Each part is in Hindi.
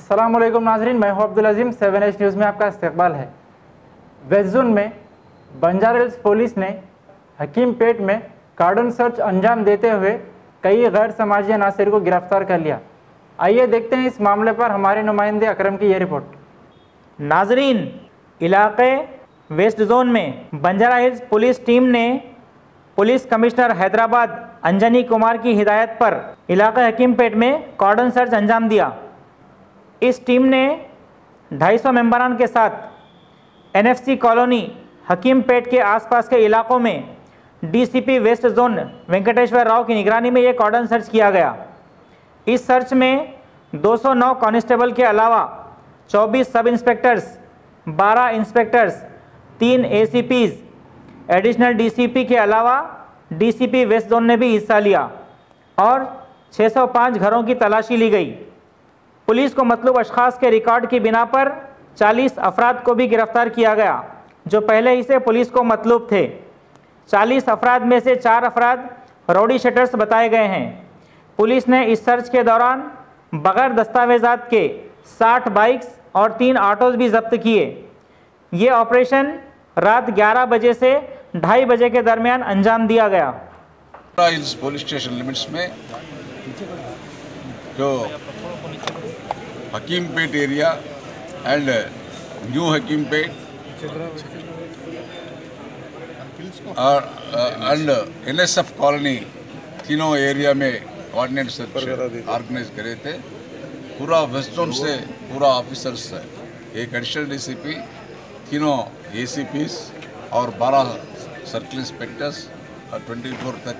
अस्सलाम वालेकुम नाजरीन, मैं हूं अब्दुल अजीम। 7H न्यूज़ में आपका इस्तकबाल है। वेस्ट जोन में बंजारा हिल्स पुलिस ने हकीमपेट में कार्डन सर्च अंजाम देते हुए कई गैर समाजी अनासिर को गिरफ्तार कर लिया। आइए देखते हैं इस मामले पर हमारे नुमाइंदे अकरम की ये रिपोर्ट। नाजरीन, इलाके वेस्ट जोन में बंजारा हिल्स पुलिस टीम ने पुलिस कमिश्नर हैदराबाद अंजनी कुमार की हिदायत पर इलाके हकीमपेट में कार्डन सर्च अंजाम दिया। इस टीम ने 250 मेंबरान के साथ NFC कॉलोनी हकीमपेट के आसपास के इलाकों में DCP west zone Venkateshwar Rao की निगरानी में ये कार्डन सर्च किया गया। इस सर्च में 209 कांस्टेबल के अलावा 24 सब inspectors, 12 inspectors, 3 ACPs, additional DCP के अलावा DCP वेस्ट जोन ने भी हिस्सा लिया और 605 घरों की तलाशी ली गई। पुलिस को मतलूब अशखास के रिकॉर्ड की बिना पर 40 अफराद को भी गिरफ्तार किया गया जो पहले ही से पुलिस को मतलूब थे। 40 अफराद में से 4 अफराद रौडी शटर्स बताए गए हैं। पुलिस ने इस सर्च के दौरान बगैर दस्तावेजात के 60 बाइक्स और 3 ऑटोज भी जब्त किए। ये ऑपरेशन रात 11 बजे से 2:30 बजे के दरमियान अंजाम दिया गया। इस पुलिस स्टेशन लिमिट्स में जो Hakimpet area and new Hakimpet और एंड NSF कॉलोनी तीनों एरिया में कोऑर्डिनेट सर्च ऑर्गेनाइज करे थे। पूरा वेस्ट जोन से पूरा ऑफिसर्स, एक एडिशनल DCP, तीनों ACPs और 12 सर्किल इंस्पेक्टर्स और 24 तक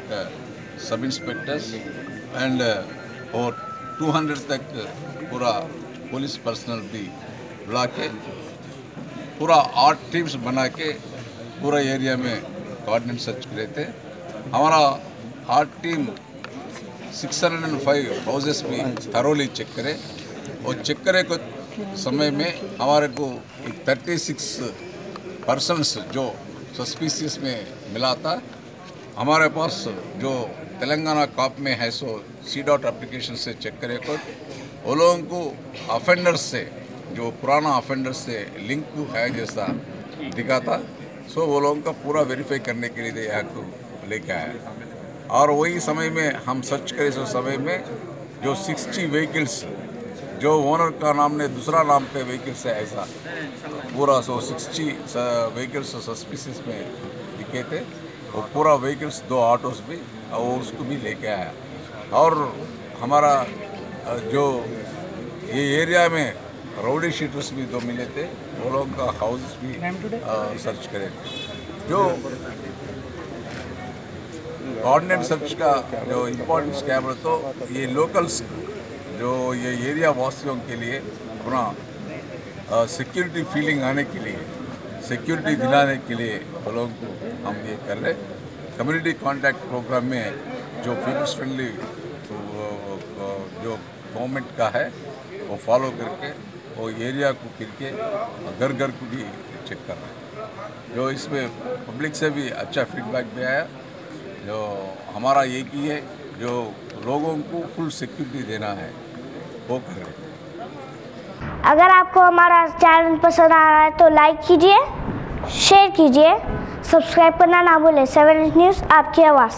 सब इंस्पेक्टर्स एंड और 200 तक पूरा पुलिस पर्सनल भी बुला के पूरा 8 टीम्स बना के पूरा एरिया में कोऑर्डिनेट सर्च करे थे। हमारा 8 टीम 605 हाउसेस भी थरोली चेक करे और चेक करे को समय में हमारे को 36 पर्सन्स जो सस्पिशियस में मिला था। हमारे पास जो तेलंगाना कॉप में है सो C.dot एप्लीकेशन से चेक करे को वो लोगों को ऑफेंडर्स से, जो पुराना ऑफेंडर्स से लिंक है जैसा दिखा था, सो वो लोगों का पूरा वेरीफाई करने के लिए यहाँ को लेके आया। और वही समय में हम सर्च करे सो समय में जो 60 व्हीकल्स जो ओनर का नाम ने दूसरा नाम पे व्हीकल्स है ऐसा पूरा 60 व्हीकल्स सस्पिशियस में दिखे थे। वो पूरा व्हीकल्स 2 ऑटोस भी वो उसको भी लेके आया। और हमारा जो ये एरिया में राउडी शीटर्स भी 2 मिले थे, वो लोगों का हाउस भी सर्च करे थे। जो कोऑर्डिनेट सर्च का जो इम्पोर्टेंस क्या है तो ये लोकल्स जो ये एरिया वासियों के लिए अपना सिक्योरिटी फीलिंग आने के लिए, सिक्योरिटी दिलाने के लिए वो लोगों को हम ये कर रहे। कम्युनिटी कॉन्टैक्ट प्रोग्राम में जो पीपल्स फ्रेंडली जो गवर्नमेंट का है वो फॉलो करके वो एरिया को फिर के घर घर को भी चेक कर रहे हैं। जो इसमें पब्लिक से भी अच्छा फीडबैक भी आया। जो हमारा एक ही है जो लोगों को फुल सिक्योरिटी देना है वो कर रहे हैं। अगर आपको हमारा चैनल पसंद आ रहा है तो लाइक कीजिए, शेयर कीजिए, सब्सक्राइब करना ना भूलें। 7H न्यूज़ आपकी आवाज़।